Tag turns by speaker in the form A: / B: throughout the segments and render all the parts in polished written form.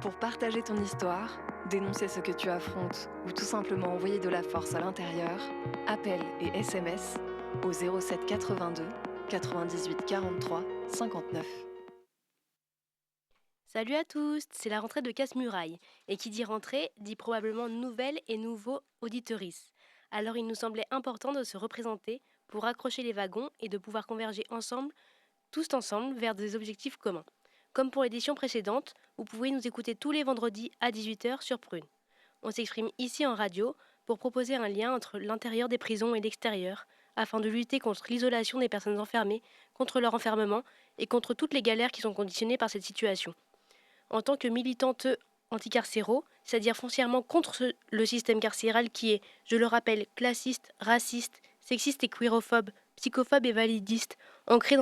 A: Pour partager ton histoire, dénoncer ce que tu affrontes ou tout simplement envoyer de la force à l'intérieur, appel et SMS au 07 82 98 43 59.
B: Salut à tous, c'est la rentrée de Casse-Muraille. Et qui dit rentrée, dit probablement nouvelles et nouveaux auditeuristes. Alors il nous semblait important de se représenter pour accrocher les wagons et de pouvoir converger ensemble, tous ensemble, vers des objectifs communs. Comme pour l'édition précédente, vous pouvez nous écouter tous les vendredis à 18h sur Prune. On s'exprime ici en radio pour proposer un lien entre l'intérieur des prisons et l'extérieur, afin de lutter contre l'isolation des personnes enfermées, contre leur enfermement et contre toutes les galères qui sont conditionnées par cette situation. En tant que militante anticarcéraux, c'est-à-dire foncièrement contre le système carcéral qui est, je le rappelle, classiste, raciste, sexiste et queerophobe, psychophobe et validiste, ancré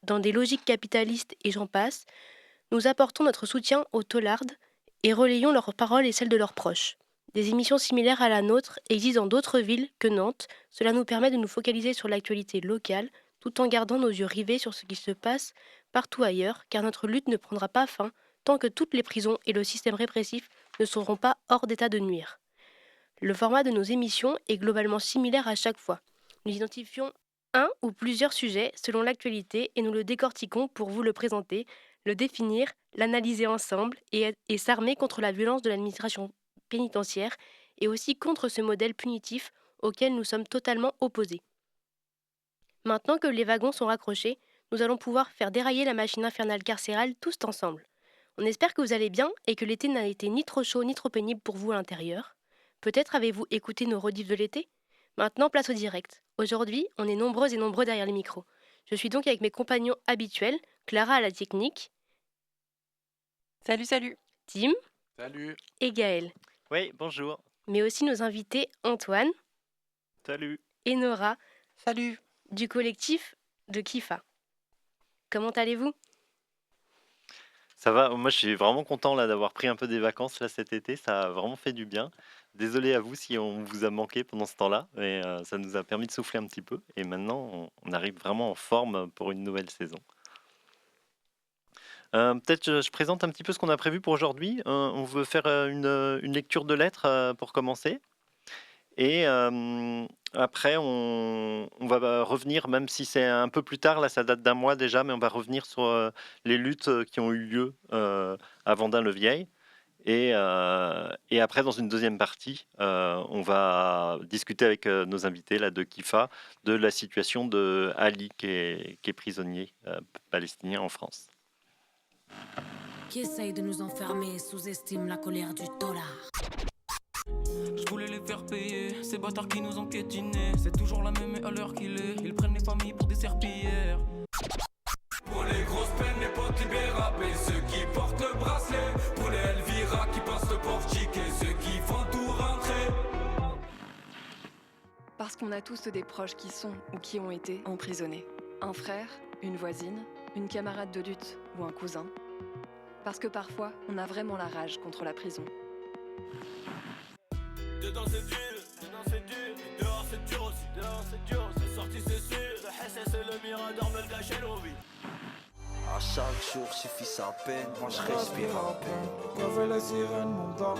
B: dans des logiques capitalistes et j'en passe, nous apportons notre soutien aux taulardes et relayons leurs paroles et celles de leurs proches. Des émissions similaires à la nôtre existent dans d'autres villes que Nantes. Cela nous permet de nous focaliser sur l'actualité locale tout en gardant nos yeux rivés sur ce qui se passe partout ailleurs, car notre lutte ne prendra pas fin tant que toutes les prisons et le système répressif ne seront pas hors d'état de nuire. Le format de nos émissions est globalement similaire à chaque fois. Nous identifions un ou plusieurs sujets selon l'actualité et nous le décortiquons pour vous le présenter, le définir, l'analyser ensemble et s'armer contre la violence de l'administration pénitentiaire et aussi contre ce modèle punitif auquel nous sommes totalement opposés. Maintenant que les wagons sont raccrochés, nous allons pouvoir faire dérailler la machine infernale carcérale tous ensemble. On espère que vous allez bien et que l'été n'a été ni trop chaud ni trop pénible pour vous à l'intérieur. Peut-être avez-vous écouté nos rediffs de l'été ? Maintenant, place au direct. Aujourd'hui, on est nombreuses et nombreux derrière les micros. Je suis donc avec mes compagnons habituels, Clara à la technique.
C: Salut, salut.
B: Tim.
D: Salut.
B: Et Gaël.
D: Oui, bonjour.
B: Mais aussi nos invités Antoine.
D: Salut.
B: Et Nora.
C: Salut.
B: Du collectif de Kifa. Comment allez-vous ?
D: Ça va, moi je suis vraiment content là d'avoir pris un peu des vacances là cet été, ça a vraiment fait du bien. Désolé à vous si on vous a manqué pendant ce temps-là, mais ça nous a permis de souffler un petit peu et maintenant on arrive vraiment en forme pour une nouvelle saison. Peut-être je présente un petit peu ce qu'on a prévu pour aujourd'hui. On veut faire une lecture de lettres pour commencer. Et après, on va revenir, même si c'est un peu plus tard, là ça date d'un mois déjà, mais on va revenir sur les luttes qui ont eu lieu à Vendin-le-Vieil. Et après, dans une deuxième partie, on va discuter avec nos invités là, de Kifa de la situation de Ali, qui est prisonnier palestinien en France.
E: Qui essaye de nous enfermer sous-estime la colère du dollar.
F: Je voulais les faire payer, ces bâtards qui nous ont piétinés. C'est toujours la même et à l'heure qu'il est. Ils prennent les familles pour des serpillères.
G: Pour les grosses peines, les potes libérés, ceux qui portent le bracelet. Pour les Elvira qui passent le portique et ceux qui font tout rentrer.
A: Parce qu'on a tous des proches qui sont ou qui ont été emprisonnés. Un frère, une voisine, une camarade de lutte ou un cousin. Parce que parfois, on a vraiment la rage contre la prison.
G: Dedans c'est dur, et dehors c'est dur aussi, c'est sorti c'est sûr, le SS et le Mirador me le gâchent nos vies.
H: À chaque jour suffit sa peine, moi je respire à peine.
I: Café la sirène montant,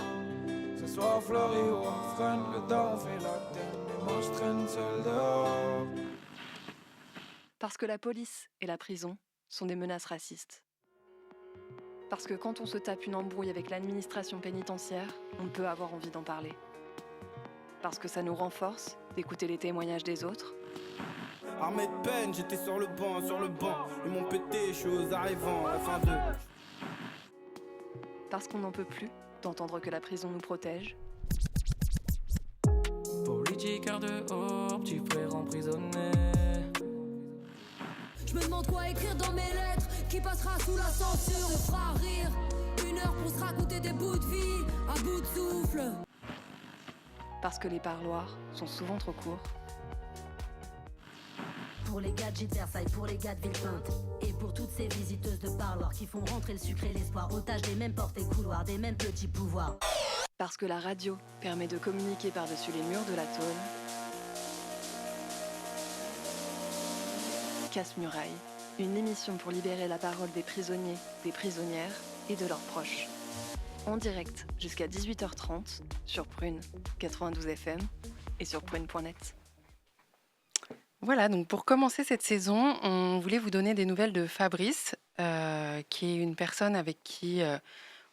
I: ce soir Fleury ou on freine, le temps on fait la tête, et moi je traîne seul dehors.
A: Parce que la police et la prison sont des menaces racistes. Parce que quand on se tape une embrouille avec l'administration pénitentiaire, on peut avoir envie d'en parler. Parce que ça nous renforce d'écouter les témoignages des autres.
J: Armé de peine, j'étais sur le banc, ils m'ont pété, je suis aux arrivants, F1-2.
A: Parce qu'on n'en peut plus d'entendre que la prison nous protège.
F: Politique dehors, petit frère emprisonné.
E: Je me demande quoi écrire dans mes lettres, qui passera sous la censure, me fera rire. 1 heure pour se raconter des bouts de vie, à bout de souffle.
A: Parce que les parloirs sont souvent trop courts.
E: Pour les gars de Gîte Versailles, pour les gars de Villepinte, et pour toutes ces visiteuses de parloir qui font rentrer le sucre et l'espoir, otages des mêmes portes et couloirs, des mêmes petits pouvoirs.
A: Parce que la radio permet de communiquer par-dessus les murs de la tôle. Casse-Muraille, une émission pour libérer la parole des prisonniers, des prisonnières et de leurs proches. en direct jusqu'à 18h30 sur Prune 92 FM et sur prune.net.
C: Voilà, donc pour commencer cette saison, on voulait vous donner des nouvelles de Fabrice, qui est une personne avec qui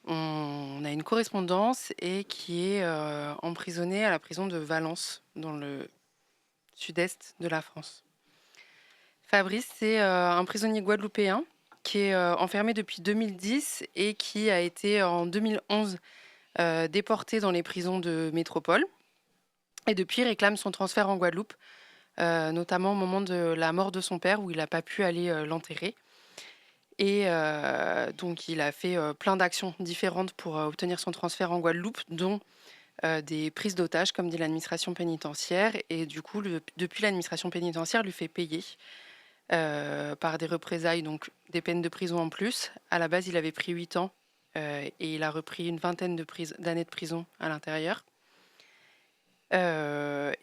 C: on a une correspondance et qui est emprisonné à la prison de Valence, dans le sud-est de la France. Fabrice, c'est un prisonnier guadeloupéen qui est enfermé depuis 2010 et qui a été en 2011 déporté dans les prisons de métropole. Et depuis, il réclame son transfert en Guadeloupe, notamment au moment de la mort de son père où il n'a pas pu aller l'enterrer. Et donc, il a fait plein d'actions différentes pour obtenir son transfert en Guadeloupe, dont des prises d'otages, comme dit l'administration pénitentiaire. Et du coup, depuis, l'administration pénitentiaire lui fait payer par des représailles, donc des peines de prison en plus. À la base, il avait pris 8 ans et il a repris une vingtaine d'années de prison à l'intérieur.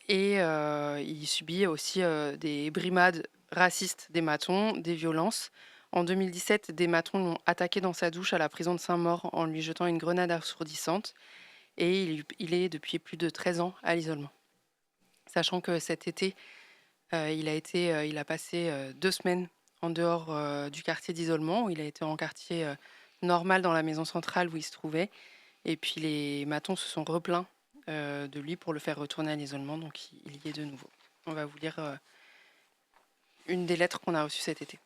C: Il subit aussi des brimades racistes des matons, des violences. En 2017, des matons l'ont attaqué dans sa douche à la prison de Saint-Maur en lui jetant une grenade assourdissante. Et il est depuis plus de 13 ans à l'isolement. Sachant que cet été, il a passé 2 semaines en dehors du quartier d'isolement, où il a été en quartier normal dans la maison centrale où il se trouvait. Et puis les matons se sont replaints de lui pour le faire retourner à l'isolement, donc il y est de nouveau. On va vous lire une des lettres qu'on a reçues cet été.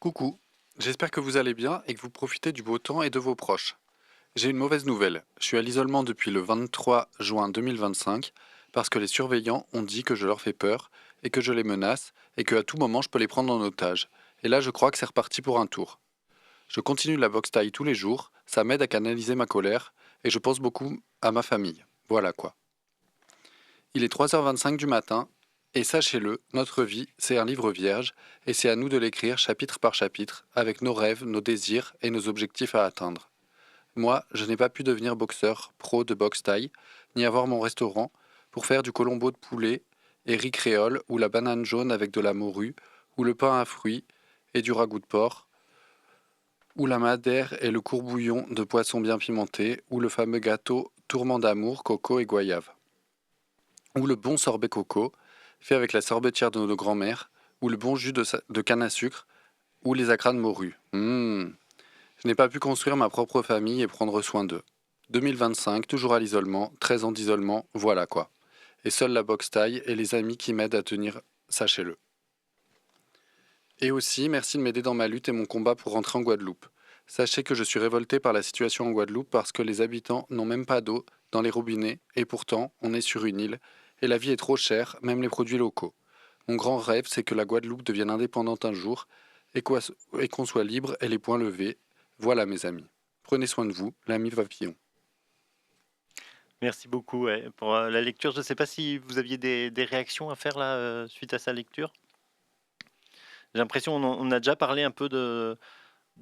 K: Coucou, j'espère que vous allez bien et que vous profitez du beau temps et de vos proches. J'ai une mauvaise nouvelle, je suis à l'isolement depuis le 23 juin 2025 parce que les surveillants ont dit que je leur fais peur et que je les menace et qu'à tout moment je peux les prendre en otage. Et là je crois que c'est reparti pour un tour. Je continue la boxe taille tous les jours, ça m'aide à canaliser ma colère et je pense beaucoup à ma famille. Voilà quoi. Il est 3h25 du matin. Et sachez-le, notre vie, c'est un livre vierge, et c'est à nous de l'écrire chapitre par chapitre, avec nos rêves, nos désirs et nos objectifs à atteindre. Moi, je n'ai pas pu devenir boxeur pro de boxe thaï, ni avoir mon restaurant, pour faire du colombo de poulet, et riz créole, ou la banane jaune avec de la morue, ou le pain à fruits, et du ragoût de porc, ou la madère et le courbouillon de poisson bien pimenté, ou le fameux gâteau tourment d'amour, coco et goyave. Ou le bon sorbet coco, fait avec la sorbetière de nos grands-mères, ou le bon jus de canne à sucre, ou les acras de morue. Je n'ai pas pu construire ma propre famille et prendre soin d'eux. 2025, toujours à l'isolement, 13 ans d'isolement, voilà quoi. Et seule la boxe taille et les amis qui m'aident à tenir, sachez-le. Et aussi, merci de m'aider dans ma lutte et mon combat pour rentrer en Guadeloupe. Sachez que je suis révolté par la situation en Guadeloupe parce que les habitants n'ont même pas d'eau dans les robinets, et pourtant, on est sur une île, et la vie est trop chère, même les produits locaux. Mon grand rêve, c'est que la Guadeloupe devienne indépendante un jour et qu'on soit libre et les poings levés. Voilà mes amis. Prenez soin de vous, l'ami Papillon.
D: Merci beaucoup pour la lecture. Je ne sais pas si vous aviez des réactions à faire là, suite à sa lecture. J'ai l'impression on a déjà parlé un peu de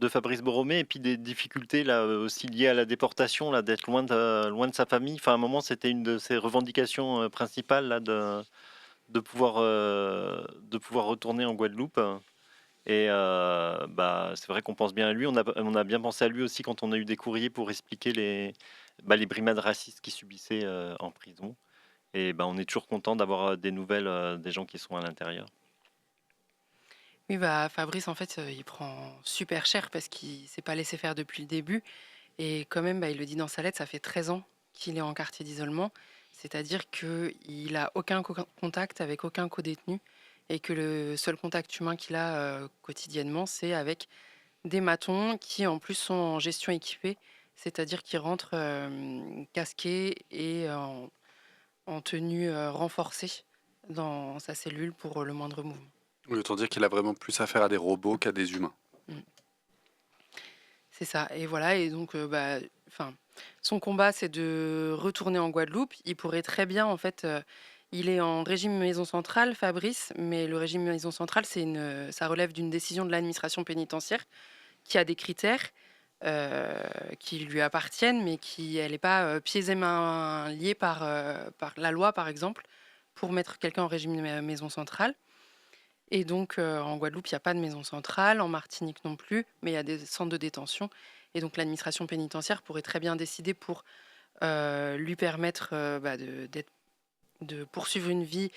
D: Fabrice Borromée et puis des difficultés là aussi liées à la déportation, là, d'être loin de sa famille. Enfin, à un moment, c'était une de ses revendications principales là, de pouvoir retourner en Guadeloupe. Et c'est vrai qu'on pense bien à lui. On a bien pensé à lui aussi quand on a eu des courriers pour expliquer les brimades racistes qu'il subissait en prison. Et on est toujours content d'avoir des nouvelles des gens qui sont à l'intérieur.
C: Oui, Fabrice, en fait, il prend super cher parce qu'il s'est pas laissé faire depuis le début. Et quand même, il le dit dans sa lettre, ça fait 13 ans qu'il est en quartier d'isolement. C'est-à-dire qu'il a aucun contact avec aucun co-détenu et que le seul contact humain qu'il a quotidiennement, c'est avec des matons qui, en plus, sont en gestion équipée. C'est-à-dire qu'ils rentrent casqués et en tenue renforcée dans sa cellule pour le moindre mouvement.
K: Oui, autant dire qu'il a vraiment plus affaire à des robots qu'à des humains.
C: C'est ça. Et voilà. Et donc, son combat, c'est de retourner en Guadeloupe. Il pourrait très bien, en fait, il est en régime maison centrale, Fabrice, mais le régime maison centrale, ça relève d'une décision de l'administration pénitentiaire qui a des critères qui lui appartiennent, mais elle n'est pas pieds et mains liés par la loi, par exemple, pour mettre quelqu'un en régime maison centrale. Et donc, en Guadeloupe, il n'y a pas de maison centrale, en Martinique non plus, mais il y a des centres de détention. Et donc l'administration pénitentiaire pourrait très bien décider pour lui permettre de poursuivre une vie,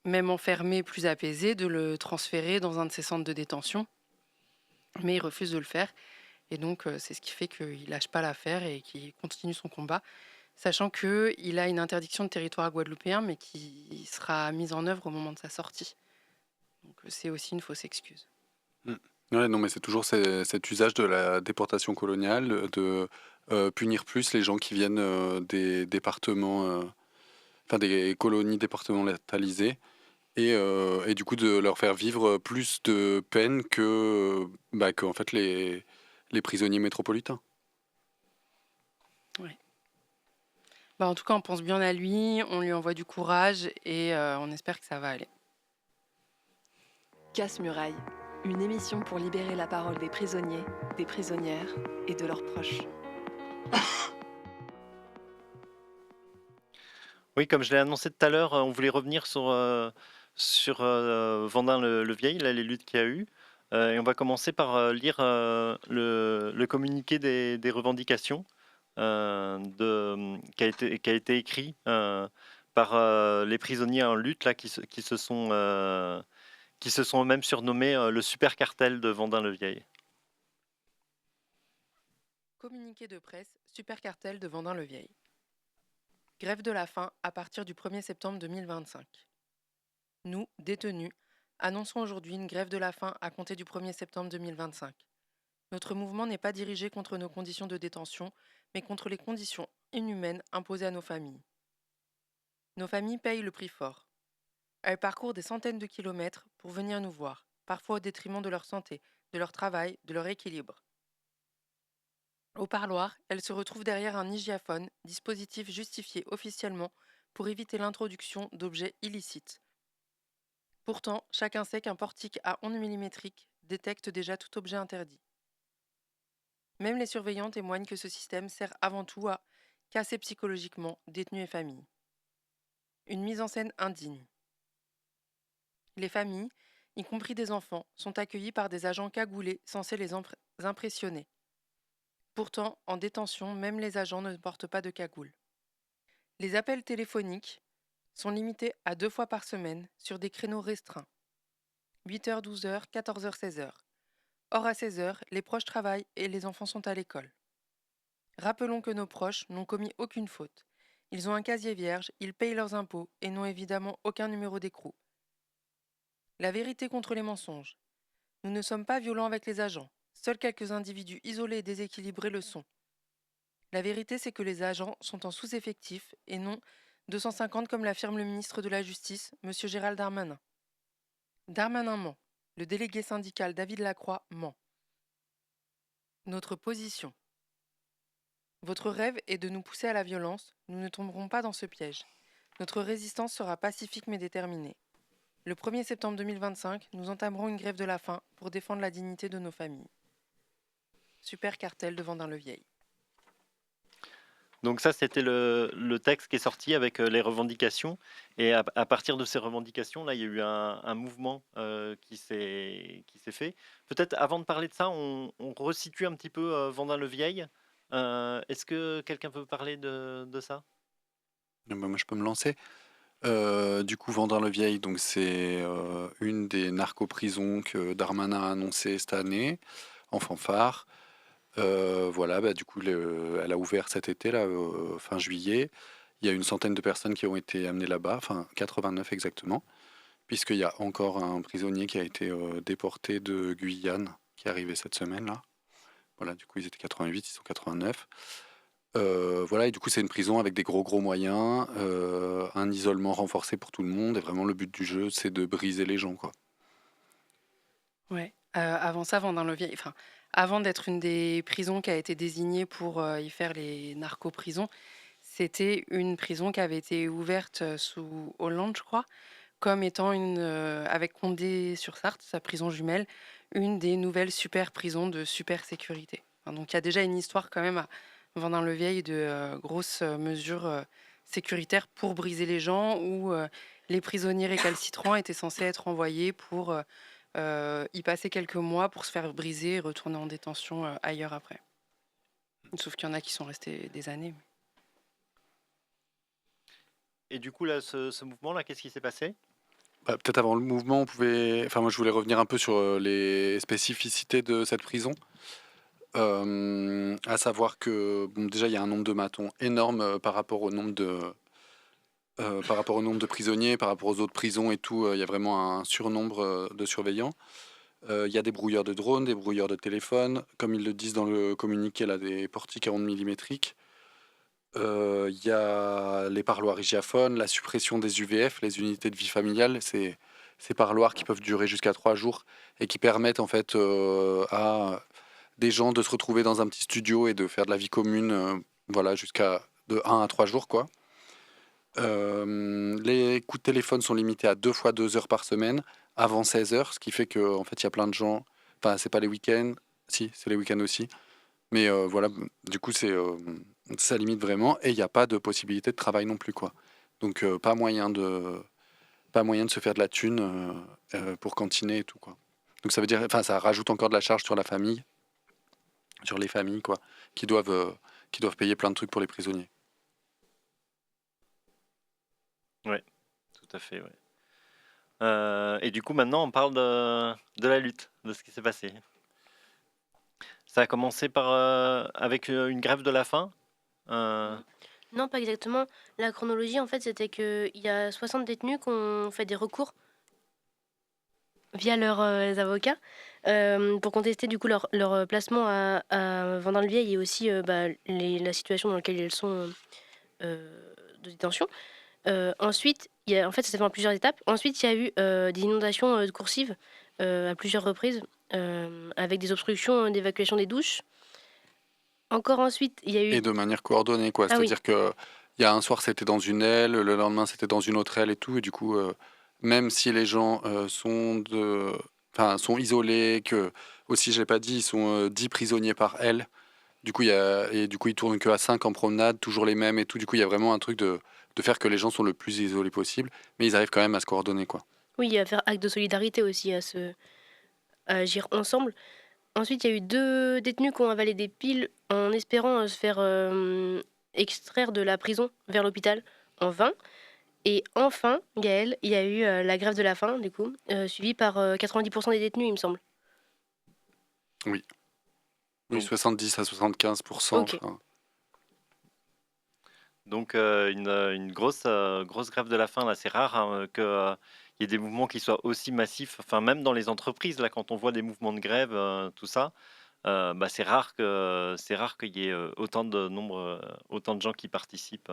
C: même enfermé, plus apaisé, de le transférer dans un de ses centres de détention. Mais il refuse de le faire. Et donc, c'est ce qui fait qu'il lâche pas l'affaire et qu'il continue son combat, sachant qu'il a une interdiction de territoire guadeloupéen, mais qui sera mise en œuvre au moment de sa sortie. Donc, c'est aussi une fausse excuse.
K: Ouais, non, mais c'est toujours cet usage de la déportation coloniale, de punir plus les gens qui viennent des départements, enfin des colonies départementalisées, et du coup de leur faire vivre plus de peine que en fait les prisonniers métropolitains.
C: Ouais. En tout cas, on pense bien à lui, on lui envoie du courage et on espère que ça va aller.
A: Casse-Muraille, une émission pour libérer la parole des prisonniers, des prisonnières et de leurs proches.
D: Oui, comme je l'ai annoncé tout à l'heure, on voulait revenir sur Vendin le Vieil, là, les luttes qu'il y a eu. Et on va commencer par lire le communiqué des revendications qui a été écrit par les prisonniers en lutte là, qui se sont eux-mêmes surnommés le super cartel de Vendin le Vieil.
C: Communiqué de presse, super cartel de Vendin le Vieil. Grève de la faim à partir du 1er septembre 2025. Nous, détenus, annonçons aujourd'hui une grève de la faim à compter du 1er septembre 2025. Notre mouvement n'est pas dirigé contre nos conditions de détention, mais contre les conditions inhumaines imposées à nos familles. Nos familles payent le prix fort. Elles parcourent des centaines de kilomètres pour venir nous voir, parfois au détriment de leur santé, de leur travail, de leur équilibre. Au parloir, elles se retrouvent derrière un hygiaphone, dispositif justifié officiellement pour éviter l'introduction d'objets illicites. Pourtant, chacun sait qu'un portique à ondes millimétriques détecte déjà tout objet interdit. Même les surveillants témoignent que ce système sert avant tout à casser psychologiquement détenus et familles. Une mise en scène indigne. Les familles, y compris des enfants, sont accueillies par des agents cagoulés censés les impressionner. Pourtant, en détention, même les agents ne portent pas de cagoule. Les appels téléphoniques sont limités à 2 fois par semaine sur des créneaux restreints. 8h, 12h, 14h, 16h. Or à 16h, les proches travaillent et les enfants sont à l'école. Rappelons que nos proches n'ont commis aucune faute. Ils ont un casier vierge, ils payent leurs impôts et n'ont évidemment aucun numéro d'écrou. La vérité contre les mensonges. Nous ne sommes pas violents avec les agents. Seuls quelques individus isolés et déséquilibrés le sont. La vérité, c'est que les agents sont en sous-effectif et non 250 comme l'affirme le ministre de la Justice, M. Gérald Darmanin. Darmanin ment. Le délégué syndical David Lacroix ment. Notre position. Votre rêve est de nous pousser à la violence, nous ne tomberons pas dans ce piège. Notre résistance sera pacifique mais déterminée. Le 1er septembre 2025, nous entamerons une grève de la faim pour défendre la dignité de nos familles. Super cartel de Vendin le Vieil.
D: Donc ça, c'était le texte qui est sorti avec les revendications. Et à partir de ces revendications, là, il y a eu un mouvement qui s'est fait. Peut-être avant de parler de ça, on resitue un petit peu Vendin le Vieil. Est-ce que quelqu'un peut parler de ça ?
K: Moi, je peux me lancer. Du coup, Vendin le Vieil, donc c'est une des narco-prisons que Darmanin a annoncé cette année, en fanfare. Voilà, du coup, elle a ouvert cet été, là, fin juillet. Il y a une centaine de personnes qui ont été amenées là-bas, enfin 89 exactement, puisqu'il y a encore un prisonnier qui a été déporté de Guyane, qui est arrivé cette semaine-là. Voilà, du coup, ils étaient 88, ils sont 89. Voilà, et du coup, c'est une prison avec des gros moyens, un isolement renforcé pour tout le monde, et vraiment, le but du jeu, c'est de briser les gens, quoi.
C: Ouais. Avant ça, Vendin le Vieil, avant d'être une des prisons qui a été désignée pour y faire les narco-prisons, c'était une prison qui avait été ouverte sous Hollande, je crois, comme étant avec Condé-sur-Sarthe, sa prison jumelle, une des nouvelles super prisons de super sécurité. Donc il y a déjà une histoire quand même à Vendin le Vieil de grosses mesures sécuritaires pour briser les gens, où les prisonniers récalcitrants étaient censés être envoyés pour y passer quelques mois pour se faire briser et retourner en détention ailleurs après. Sauf qu'il y en a qui sont restés des années.
D: Et du coup, là, ce mouvement-là, qu'est-ce qui s'est passé?
K: Peut-être avant le mouvement, on pouvait. Enfin, moi, je voulais revenir un peu sur les spécificités de cette prison. À savoir que, bon, déjà, il y a un nombre de matons énorme par rapport au nombre de prisonniers, par rapport aux autres prisons et tout. Il y a vraiment un surnombre de surveillants. Il y a des brouilleurs de drones, des brouilleurs de téléphone. Comme ils le disent dans le communiqué, là, des portiques à ondes millimétriques. Il y a les parloirs hygiaphones, la suppression des UVF, les unités de vie familiale, ces parloirs qui peuvent durer jusqu'à 3 jours et qui permettent en fait à des gens de se retrouver dans un petit studio et de faire de la vie commune, voilà, jusqu'à de 1 à 3 jours, quoi. Les coups de téléphone sont limités à 2 fois 2 heures par semaine, avant 16 heures, ce qui fait que en fait, il y a plein de gens. Enfin, c'est pas les week-ends, si, c'est les week-ends aussi. Mais voilà, du coup, ça limite vraiment et il n'y a pas de possibilité de travail non plus, quoi. Donc, pas moyen de se faire de la thune pour cantiner et tout, quoi. Donc, ça veut dire, enfin, ça rajoute encore de la charge sur la famille, sur les familles, quoi, qui doivent payer plein de trucs pour les prisonniers.
D: Ouais, tout à fait, ouais. Et du coup, maintenant, on parle de la lutte, de ce qui s'est passé. Ça a commencé avec une grève de la faim.
B: Non, pas exactement. La chronologie, en fait, c'était qu'il y a 60 détenus qui ont fait des recours via leurs avocats pour contester du coup leur placement à Vendin-le-Vieil et aussi la situation dans laquelle ils sont de détention. Ensuite, en fait, ça s'est fait en plusieurs étapes. Ensuite, il y a eu des inondations coursives à plusieurs reprises avec des obstructions d'évacuation des douches. Encore ensuite, il y a eu...
K: Et de manière coordonnée, quoi.
B: Ah oui.
K: C'est-à-dire que il y a un soir, c'était dans une aile, le lendemain, c'était dans une autre aile et tout. Et du coup, même si les gens sont isolés, que aussi, je l'ai pas dit, ils sont 10 prisonniers par aile. Du coup, ils tournent que à 5 en promenade, toujours les mêmes et tout. Du coup, il y a vraiment un truc de faire que les gens sont le plus isolés possible, mais ils arrivent quand même à se coordonner, quoi.
B: Oui, à faire acte de solidarité aussi, à agir ensemble. Ensuite, il y a eu 2 détenus qui ont avalé des piles en espérant se faire extraire de la prison vers l'hôpital en vain. Et enfin, Gaël, il y a eu la grève de la faim, du coup, suivie par 90% des détenus, il me semble.
K: Oui. Oui, 70 à 75%.
B: Ok.
K: Enfin,
D: Donc, une grosse grève de la faim, là, c'est rare qu'il y ait des mouvements qui soient aussi massifs. Enfin, même dans les entreprises, là, quand on voit des mouvements de grève, tout ça, c'est rare qu'il y ait autant de gens qui participent.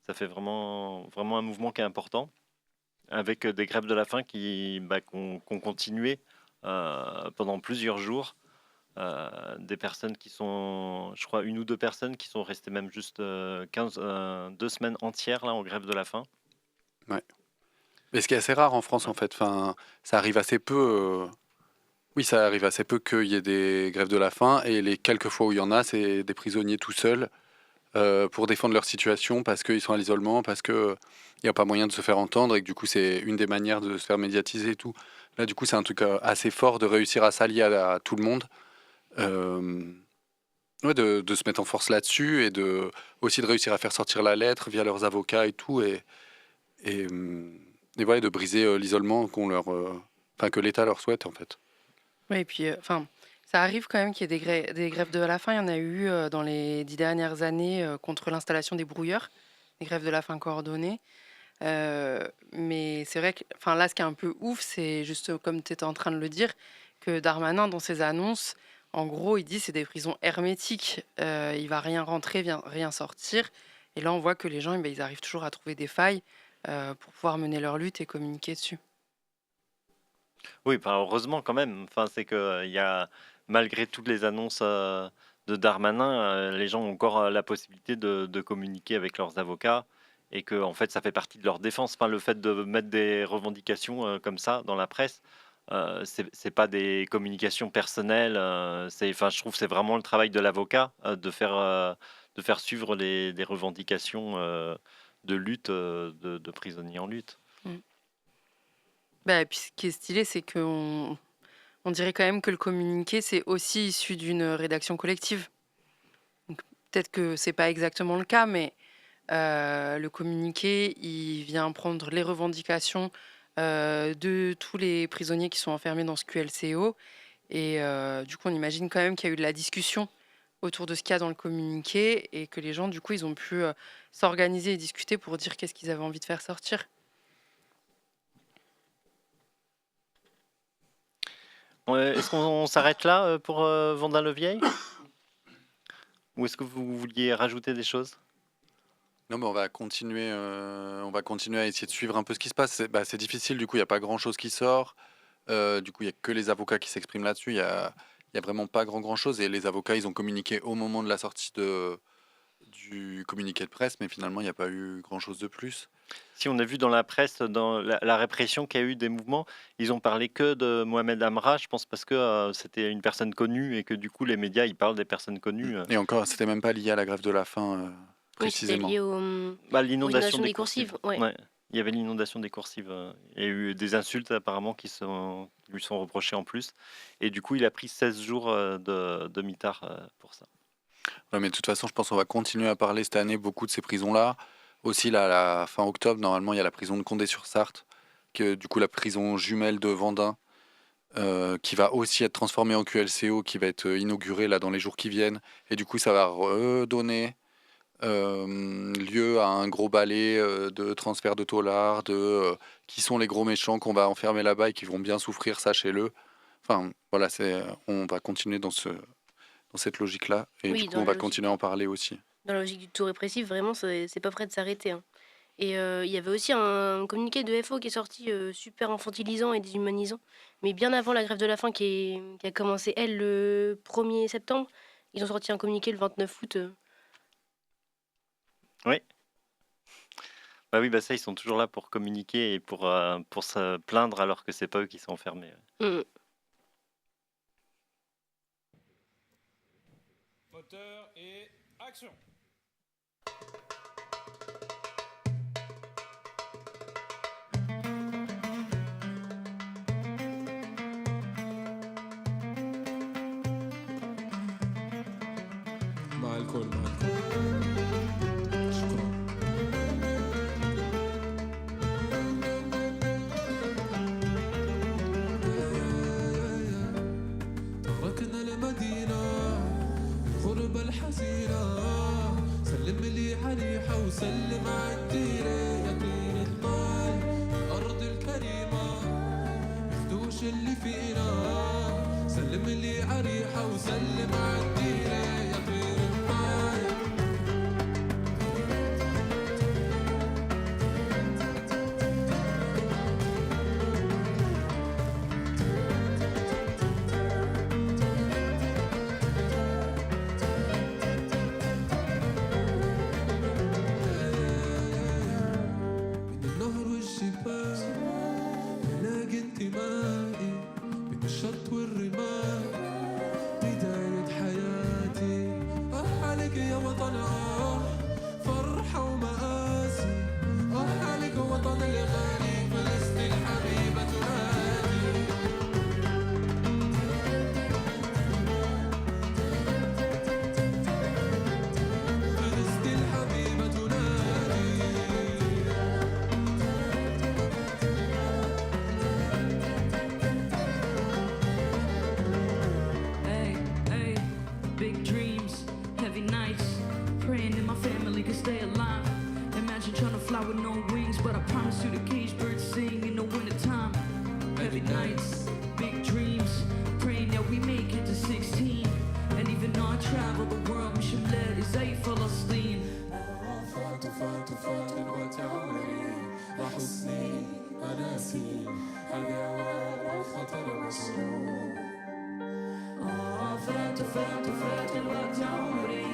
D: Ça fait vraiment un mouvement qui est important, avec des grèves de la faim qui ont continué pendant plusieurs jours. Des personnes qui sont, je crois, 1 ou 2 personnes qui sont restées même juste 2 semaines entières là en grève de la faim.
K: ouais. Mais ce qui est assez rare en France, en fait. Enfin, ça arrive assez peu. Oui, ça arrive assez peu qu'il y ait des grèves de la faim. Et les quelques fois où il y en a, c'est des prisonniers tout seuls pour défendre leur situation parce qu'ils sont à l'isolement, parce qu'il n'y a pas moyen de se faire entendre et que du coup, c'est une des manières de se faire médiatiser et tout. Là, du coup, c'est un truc assez fort de réussir à s'allier à tout le monde. Ouais, de se mettre en force là-dessus et aussi de réussir à faire sortir la lettre via leurs avocats et tout. Et voilà, de briser l'isolement que l'État leur souhaite, en fait.
C: Oui, et puis, ça arrive quand même qu'il y ait des grèves de la faim. Il y en a eu dans les 10 dernières années contre l'installation des brouilleurs, des grèves de la faim coordonnées. Mais c'est vrai que là, ce qui est un peu ouf, c'est juste comme tu étais en train de le dire, que Darmanin, dans ses annonces, en gros, il dit c'est des prisons hermétiques. Il va rien rentrer, rien sortir. Et là, on voit que les gens, ils arrivent toujours à trouver des failles pour pouvoir mener leur lutte et communiquer dessus.
D: Oui, heureusement quand même. Enfin, c'est que il y a, malgré toutes les annonces de Darmanin, les gens ont encore la possibilité de communiquer avec leurs avocats et que en fait, ça fait partie de leur défense. Enfin, le fait de mettre des revendications comme ça dans la presse, c'est pas des communications personnelles. Je trouve que c'est vraiment le travail de l'avocat de faire suivre les revendications de lutte de prisonniers en lutte.
C: Bah, et puis ce qui est stylé, c'est qu'on on dirait quand même que le communiqué, c'est aussi issu d'une rédaction collective. Donc, peut-être que c'est pas exactement le cas, mais le communiqué, il vient prendre les revendications de tous les prisonniers qui sont enfermés dans ce QLCO. Et du coup, on imagine quand même qu'il y a eu de la discussion autour de ce qu'il y a dans le communiqué et que les gens, du coup, ils ont pu s'organiser et discuter pour dire qu'est-ce qu'ils avaient envie de faire sortir.
D: Ouais, est-ce qu'on s'arrête là pour Vendin-le-Vieil? Ou est-ce que vous vouliez rajouter des choses?
K: Non, mais on va continuer à essayer de suivre un peu ce qui se passe. C'est difficile, du coup, il n'y a pas grand-chose qui sort. Du coup, il n'y a que les avocats qui s'expriment là-dessus. Il y a vraiment pas grand-chose. Et les avocats, ils ont communiqué au moment de la sortie du communiqué de presse, mais finalement, il n'y a pas eu grand-chose de plus.
D: Si on a vu dans la presse, dans la répression qu'il y a eu des mouvements, ils ont parlé que de Mohamed Amra, je pense, parce que c'était une personne connue et que du coup, les médias, ils parlent des personnes connues.
K: Et encore, c'était même pas lié à la grève de la faim,
B: Oui, c'était
K: précisément.
B: lié aux
D: L'inondation
B: inondations
D: des
B: des coursives.
D: coursives. Ouais. Il y avait l'inondation des coursives. Il y a eu des insultes apparemment qui lui sont reprochées en plus. Et du coup, il a pris 16 jours de mitard pour ça.
K: Ouais, mais de toute façon, je pense qu'on va continuer à parler cette année beaucoup de ces prisons-là. Aussi, là, à la fin octobre, normalement, il y a la prison de Condé-sur-Sarthe, du coup, la prison jumelle de Vendin, qui va aussi être transformée en QLCO, qui va être inaugurée là dans les jours qui viennent. Et du coup, ça va redonner lieu à un gros balai de transfert de taulards, qui sont les gros méchants qu'on va enfermer là-bas et qui vont bien souffrir, sachez-le. Enfin, voilà, on va continuer dans cette logique-là. Et
B: Oui,
K: du coup,
B: dans
K: on
B: la
K: va continuer à en parler aussi.
B: Dans la logique du tout répressif, vraiment, c'est pas prêt de s'arrêter, hein. Et il y avait aussi un communiqué de FO qui est sorti super infantilisant et déshumanisant, mais bien avant la grève de la faim qui a commencé, elle, le 1er septembre. Ils ont sorti un communiqué le 29 août.
D: Oui. Bah oui, ça, ils sont toujours là pour communiquer et pour se plaindre alors que c'est pas eux qui sont enfermés.
I: Moteur et action. مع الكل شكرا. تركنا المدينة الغربة الحزينة سلم لي حريحة وسلم عالديرة يا دير المال الأرض الكريمة يفدوش اللي فينا سلم لي عريحة وسلم عالديرة يا دير المال. من النهر والجبال بلاقي انتمائي من الشط والرمال بداية حياتي أحلق يا وطن فرحة ومآسي أحلق وطن الغالي فلسطين حبيبة تنادي. فلسطين حبيبة تنادي.
L: Hey, hey, big dreams, heavy nights, praying that my family can stay alive. Imagine trying to fly with no wings, but I promise you the cage birds sing in the wintertime. Heavy nights, big dreams, praying that we make it to 16. And even though I travel the world, مش بلاد زي فلسطين.
I: فات الوقت عمري وحزني وناسي الجواب والخطر مسروق. فات الوقت عمري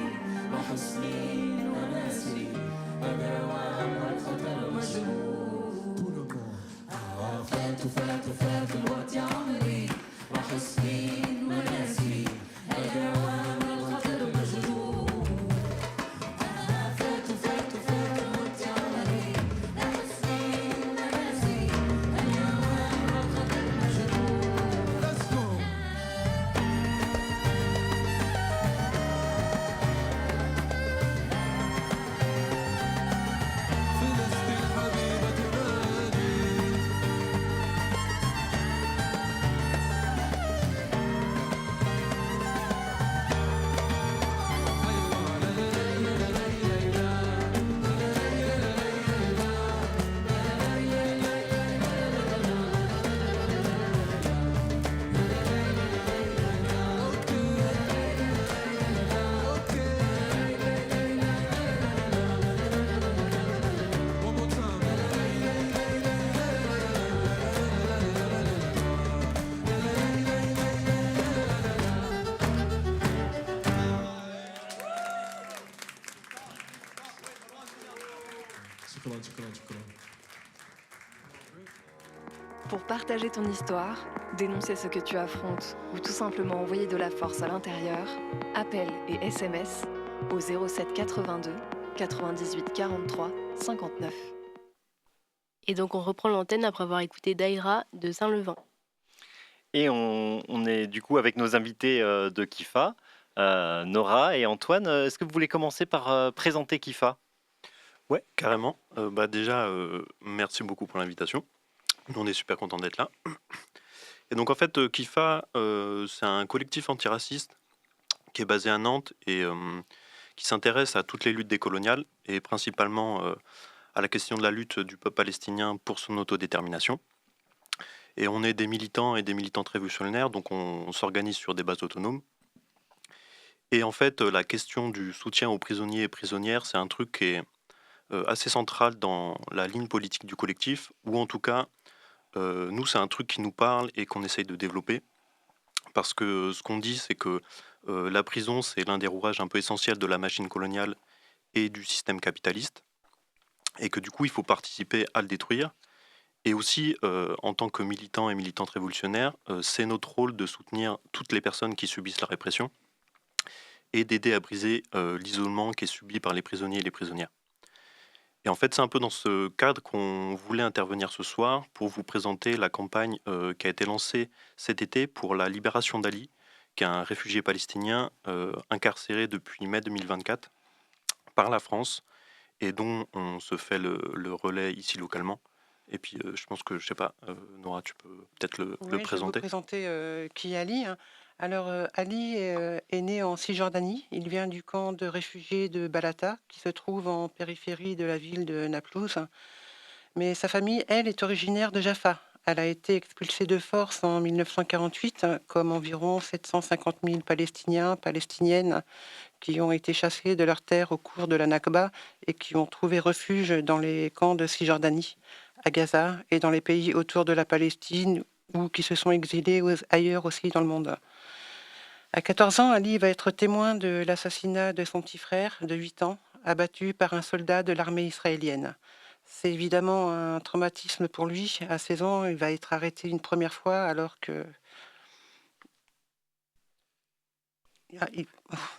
I: وحزني وناسي الجواب والخطر مجروح. فات الوقت عمري وحزني وناسي الجواب والخطر مجروح. فات الوقت عمري وحزني وناسي الجواب
A: Pour partager ton histoire, dénoncer ce que tu affrontes ou tout simplement envoyer de la force à l'intérieur, appel et SMS au 07 82 98 43 59.
B: Et donc on reprend l'antenne après avoir écouté Daïra de Saint-Levin.
D: Et on est du coup avec nos invités de Kifa, Nora et Antoine. Est-ce que vous voulez commencer par présenter Kifa ?
M: Ouais, carrément. Déjà, merci beaucoup pour l'invitation. Nous, on est super contents d'être là. Et donc, en fait, Kifa, c'est un collectif antiraciste qui est basé à Nantes et qui s'intéresse à toutes les luttes décoloniales et principalement à la question de la lutte du peuple palestinien pour son autodétermination. Et on est des militants et des militantes révolutionnaires, donc on s'organise sur des bases autonomes. Et en fait, la question du soutien aux prisonniers et prisonnières, c'est un truc qui est assez central dans la ligne politique du collectif, ou en tout cas, nous, c'est un truc qui nous parle et qu'on essaye de développer. Parce que ce qu'on dit, c'est que la prison, c'est l'un des rouages un peu essentiels de la machine coloniale et du système capitaliste. Et que du coup, il faut participer à le détruire. Et aussi, en tant que militants et militantes révolutionnaires, c'est notre rôle de soutenir toutes les personnes qui subissent la répression et d'aider à briser l'isolement qui est subi par les prisonniers et les prisonnières. Et en fait, c'est un peu dans ce cadre qu'on voulait intervenir ce soir pour vous présenter la campagne qui a été lancée cet été pour la libération d'Ali, qui est un réfugié palestinien incarcéré depuis mai 2024 par la France et dont on se fait le relais ici localement. Et puis, je pense que, je sais pas, Nora, tu peux peut-être le
C: Oui, je vais vous
M: présenter.
C: présenter qui est Ali. Alors, Ali est né en Cisjordanie. Il vient du camp de réfugiés de Balata, qui se trouve en périphérie de la ville de Naplouse. Mais sa famille, elle, est originaire de Jaffa. Elle a été expulsée de force en 1948, comme environ 750 000 Palestiniens, Palestiniennes, qui ont été chassés de leurs terres au cours de la Nakba et qui ont trouvé refuge dans les camps de Cisjordanie, à Gaza et dans les pays autour de la Palestine ou qui se sont exilés ailleurs aussi dans le monde. À 14 ans, Ali va être témoin de l'assassinat de son petit frère de 8 ans, abattu par un soldat de l'armée israélienne. C'est évidemment un traumatisme pour lui. À 16 ans, il va être arrêté une première fois alors que...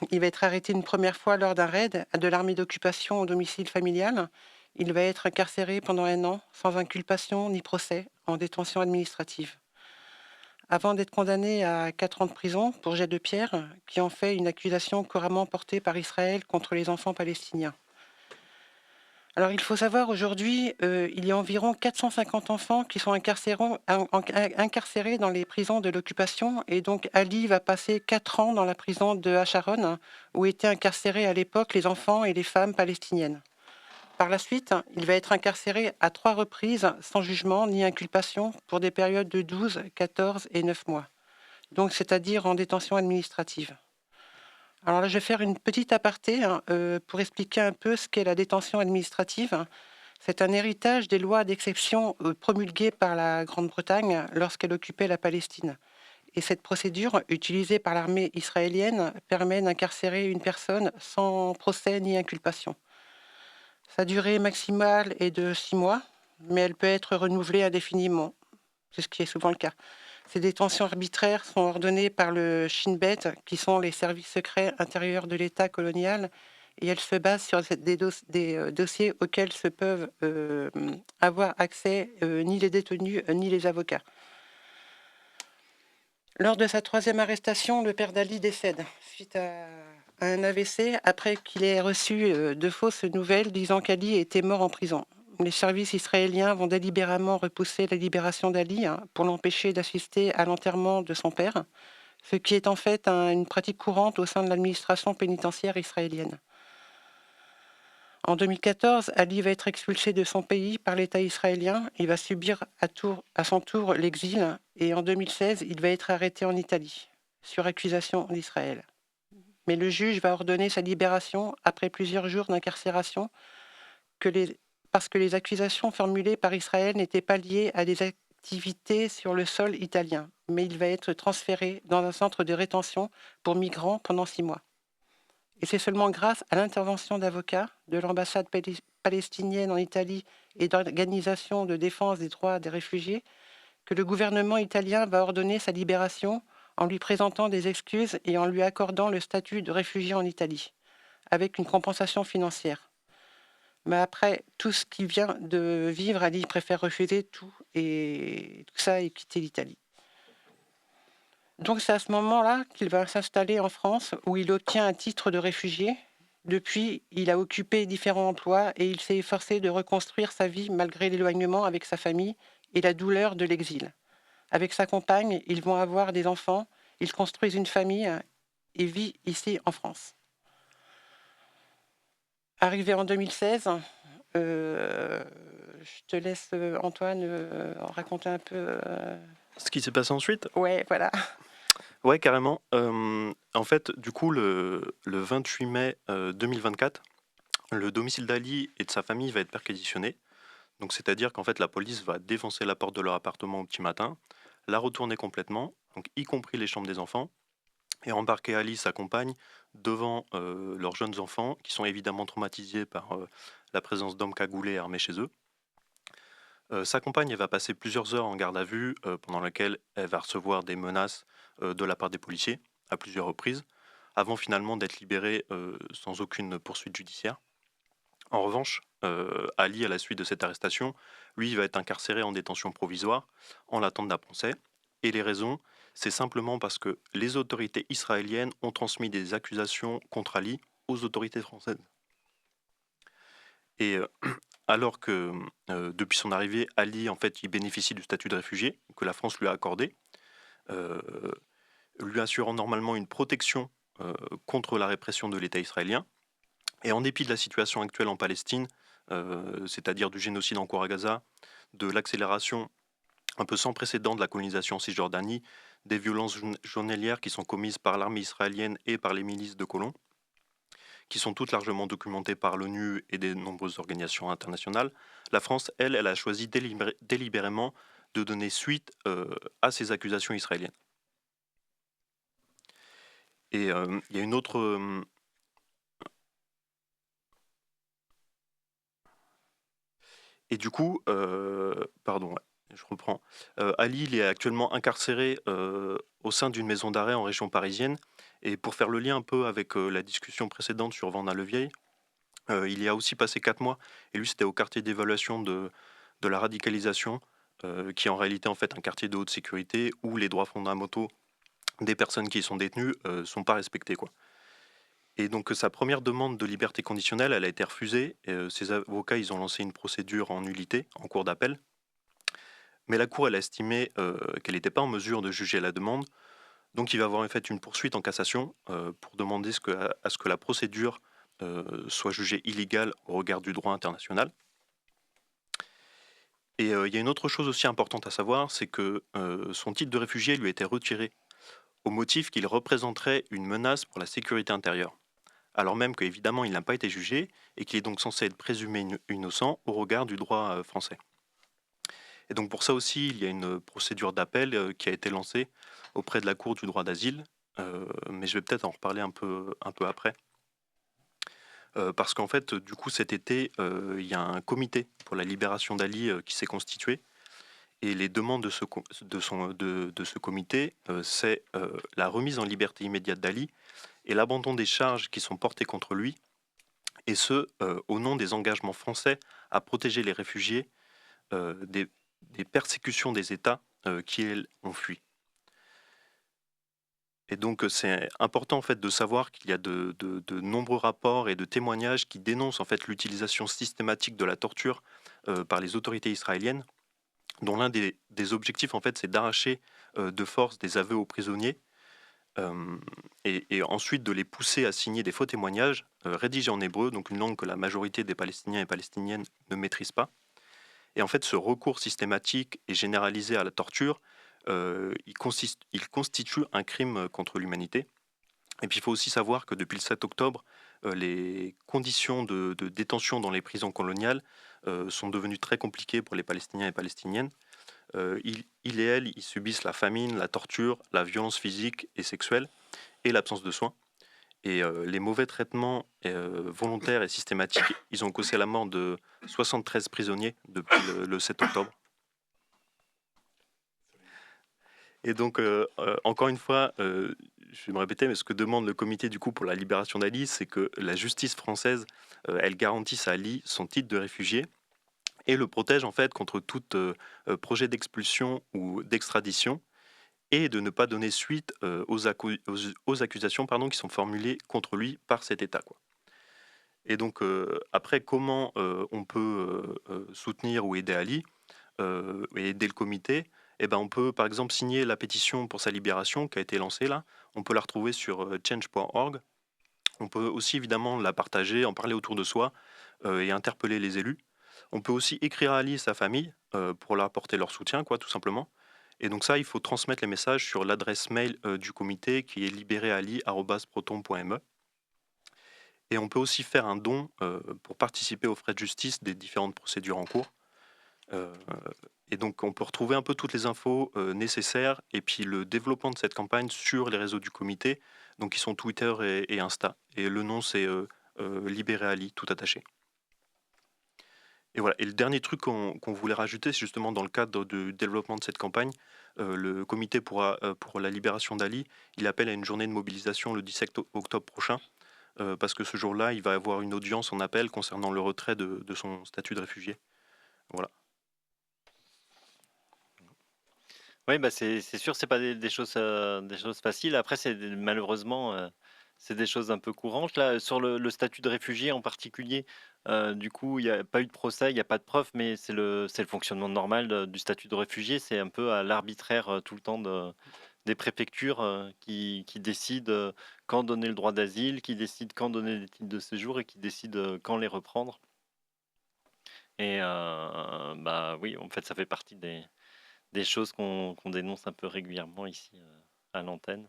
C: Il va être arrêté une première fois lors d'un raid de l'armée d'occupation au domicile familial. Il va être incarcéré pendant 1 an, sans inculpation ni procès, en détention administrative. Avant d'être condamné à 4 ans de prison pour jet de pierre, qui en fait une accusation couramment portée par Israël contre les enfants palestiniens. Alors il faut savoir aujourd'hui, il y a environ 450 enfants qui sont incarcérés dans les prisons de l'occupation, et donc Ali va passer 4 ans dans la prison de Hasharon, où étaient incarcérés à l'époque les enfants et les femmes palestiniennes. Par la suite, il va être incarcéré à 3 reprises sans jugement ni inculpation pour des périodes de 12, 14 et 9 mois. Donc, c'est-à-dire en détention administrative. Alors là, je vais faire une petite aparté pour expliquer un peu ce qu'est la détention administrative. C'est un héritage des lois d'exception promulguées par la Grande-Bretagne lorsqu'elle occupait la Palestine. Et cette procédure, utilisée par l'armée israélienne, permet d'incarcérer une personne sans procès ni inculpation. Sa durée maximale est de 6 mois, mais elle peut être renouvelée indéfiniment. C'est ce qui est souvent le cas. Ces détentions arbitraires sont ordonnées par le Shin Bet, qui sont les services secrets intérieurs de l'État colonial, et elles se basent sur des dossiers auxquels se peuvent avoir accès ni les détenus ni les avocats. Lors de sa 3e arrestation, le père d'Ali décède suite à un AVC après qu'il ait reçu de fausses nouvelles disant qu'Ali était mort en prison. Les services israéliens vont délibérément repousser la libération d'Ali pour l'empêcher d'assister à l'enterrement de son père, ce qui est en fait une pratique courante au sein de l'administration pénitentiaire israélienne. En 2014, Ali va être expulsé de son pays par l'État israélien. Il va subir à son tour l'exil et en 2016, il va être arrêté en Italie sur accusation d'Israël. Mais le juge va ordonner sa libération après plusieurs jours d'incarcération parce que les accusations formulées par Israël n'étaient pas liées à des activités sur le sol italien, mais il va être transféré dans un centre de rétention pour migrants pendant 6 mois.
N: Et c'est seulement grâce à l'intervention d'avocats de l'ambassade palestinienne en Italie et d'organisations de défense des droits des réfugiés que le gouvernement italien va ordonner sa libération en lui présentant des excuses et en lui accordant le statut de réfugié en Italie, avec une compensation financière. Mais après tout ce qu'il vient de vivre, Ali préfère refuser tout ça et quitter l'Italie. Donc c'est à ce moment-là qu'il va s'installer en France où il obtient un titre de réfugié. Depuis, il a occupé différents emplois et il s'est efforcé de reconstruire sa vie malgré l'éloignement avec sa famille et la douleur de l'exil. Avec sa compagne, ils vont avoir des enfants, ils construisent une famille et vivent ici en France. Arrivé en 2016, je te laisse Antoine raconter un peu.
M: Ce qui s'est passé ensuite?
N: Ouais, voilà.
M: Ouais, carrément. En fait, du coup, le 28 mai 2024, le domicile d'Ali et de sa famille va être perquisitionné. Donc, c'est-à-dire qu'en fait, la police va défoncer la porte de leur appartement au petit matin, la retourner complètement, donc y compris les chambres des enfants, et embarquer Ali, sa compagne, devant leurs jeunes enfants, qui sont évidemment traumatisés par la présence d'hommes cagoulés et armés chez eux. Sa compagne, elle va passer plusieurs heures en garde à vue, pendant laquelle elle va recevoir des menaces de la part des policiers, à plusieurs reprises, avant finalement d'être libérée sans aucune poursuite judiciaire. En revanche, Ali, à la suite de cette arrestation, lui, il va être incarcéré en détention provisoire, en l'attente d'un procès. Et les raisons, c'est simplement parce que les autorités israéliennes ont transmis des accusations contre Ali aux autorités françaises. Et alors que depuis son arrivée, Ali, en fait, il bénéficie du statut de réfugié que la France lui a accordé, lui assurant normalement une protection contre la répression de l'État israélien. Et en dépit de la situation actuelle en Palestine, c'est-à-dire du génocide en cours à Gaza, de l'accélération un peu sans précédent de la colonisation en Cisjordanie, des violences journalières qui sont commises par l'armée israélienne et par les milices de colons, qui sont toutes largement documentées par l'ONU et des nombreuses organisations internationales, la France, elle a choisi délibérément de donner suite à ces accusations israéliennes. Et il y a une autre... Et du coup, pardon, je reprends. Ali, il est actuellement incarcéré au sein d'une maison d'arrêt en région parisienne. Et pour faire le lien un peu avec la discussion précédente sur Vendin-le-Vieil, il y a aussi passé 4 mois. Et lui, c'était au quartier d'évaluation de la radicalisation, qui est en réalité en fait un quartier de haute sécurité où les droits fondamentaux des personnes qui y sont détenues sont pas respectés, quoi. Et donc sa première demande de liberté conditionnelle, elle a été refusée. Ses avocats, ils ont lancé une procédure en nullité, en cours d'appel. Mais la Cour, elle a estimé qu'elle n'était pas en mesure de juger la demande. Donc il va y avoir en fait une poursuite en cassation pour demander à ce que la procédure soit jugée illégale au regard du droit international. Et il y a une autre chose aussi importante à savoir, c'est que son titre de réfugié lui a été retiré au motif qu'il représenterait une menace pour la sécurité intérieure, alors même qu'évidemment il n'a pas été jugé et qu'il est donc censé être présumé innocent au regard du droit français. Et donc pour ça aussi, il y a une procédure d'appel qui a été lancée auprès de la Cour du droit d'asile, mais je vais peut-être en reparler un peu après. Parce qu'en fait, du coup, cet été, il y a un comité pour la libération d'Ali qui s'est constitué. Et les demandes de ce comité, c'est la remise en liberté immédiate d'Ali et l'abandon des charges qui sont portées contre lui, et ce, au nom des engagements français à protéger les réfugiés des persécutions des États qui, elles, ont fui. Et donc, c'est important en fait de savoir qu'il y a de nombreux rapports et de témoignages qui dénoncent en fait l'utilisation systématique de la torture par les autorités israéliennes, dont l'un des objectifs en fait c'est d'arracher de force des aveux aux prisonniers et ensuite de les pousser à signer des faux témoignages rédigés en hébreu, donc une langue que la majorité des Palestiniens et Palestiniennes ne maîtrisent pas. Et en fait, ce recours systématique et généralisé à la torture, il constitue un crime contre l'humanité. Et puis il faut aussi savoir que depuis le 7 octobre, les conditions de détention dans les prisons coloniales sont devenues très compliquées pour les Palestiniens et Palestiniennes. Ils et elles, ils subissent la famine, la torture, la violence physique et sexuelle et l'absence de soins. Et les mauvais traitements volontaires et systématiques, ils ont causé la mort de 73 prisonniers depuis le 7 octobre. Et donc, encore une fois, je vais me répéter, mais ce que demande le comité du coup pour la libération d'Ali, c'est que la justice française, elle garantisse à Ali son titre de réfugié et le protège en fait contre tout projet d'expulsion ou d'extradition, et de ne pas donner suite aux accusations qui sont formulées contre lui par cet État, quoi. Et donc, après, comment on peut soutenir ou aider Ali et aider le comité? Eh ben, on peut, par exemple, signer la pétition pour sa libération qui a été lancée là. On peut la retrouver sur change.org. On peut aussi, évidemment, la partager, en parler autour de soi et interpeller les élus. On peut aussi écrire à Ali et sa famille pour leur apporter leur soutien, quoi, tout simplement. Et donc ça, il faut transmettre les messages sur l'adresse mail du comité qui est libéréali@proton.me. Et on peut aussi faire un don pour participer aux frais de justice des différentes procédures en cours. Et donc on peut retrouver un peu toutes les infos nécessaires et puis le développement de cette campagne sur les réseaux du comité, donc qui sont Twitter et Insta. Et le nom c'est Libéréali, tout attaché. Et voilà. Et le dernier truc qu'on voulait rajouter, c'est justement dans le cadre du développement de cette campagne, le comité pour la libération d'Ali, il appelle à une journée de mobilisation le 17 octobre prochain, parce que ce jour-là, il va avoir une audience en appel concernant le retrait de son statut de réfugié. Voilà.
D: Oui, bah c'est sûr, c'est pas des choses faciles. Après, malheureusement, c'est des choses un peu courantes. Là, sur le statut de réfugié en particulier, du coup, il n'y a pas eu de procès, il n'y a pas de preuve, mais c'est le fonctionnement normal du statut de réfugié. C'est un peu à l'arbitraire tout le temps des préfectures qui décident quand donner le droit d'asile, qui décident quand donner des titres de séjour et qui décident quand les reprendre. Et bah oui, en fait, ça fait partie des choses qu'on dénonce un peu régulièrement ici à l'antenne.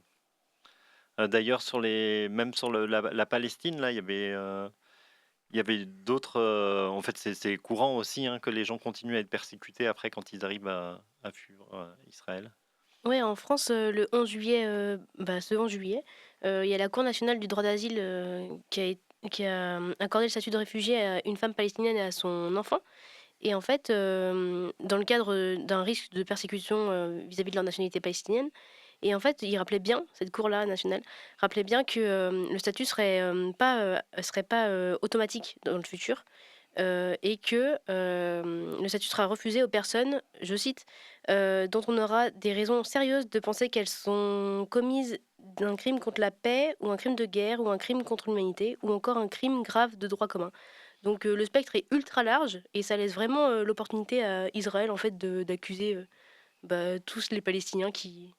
D: D'ailleurs, même sur la Palestine, là, il y avait d'autres. En fait, c'est courant aussi que les gens continuent à être persécutés après quand ils arrivent à fuir Israël.
B: Ouais, en France, le 11 juillet, ce 11 juillet, il y a la Cour nationale du droit d'asile qui a accordé le statut de réfugié à une femme palestinienne et à son enfant. Et en fait, dans le cadre d'un risque de persécution vis-à-vis de leur nationalité palestinienne, et en fait, il rappelait bien, cette cour-là nationale, rappelait bien que le statut serait pas automatique dans le futur, et que le statut sera refusé aux personnes, je cite, dont on aura des raisons sérieuses de penser qu'elles sont commises d'un crime contre la paix, ou un crime de guerre, ou un crime contre l'humanité, ou encore un crime grave de droit commun. Donc le spectre est ultra large et ça laisse vraiment l'opportunité à Israël en fait d'accuser tous les Palestiniens qui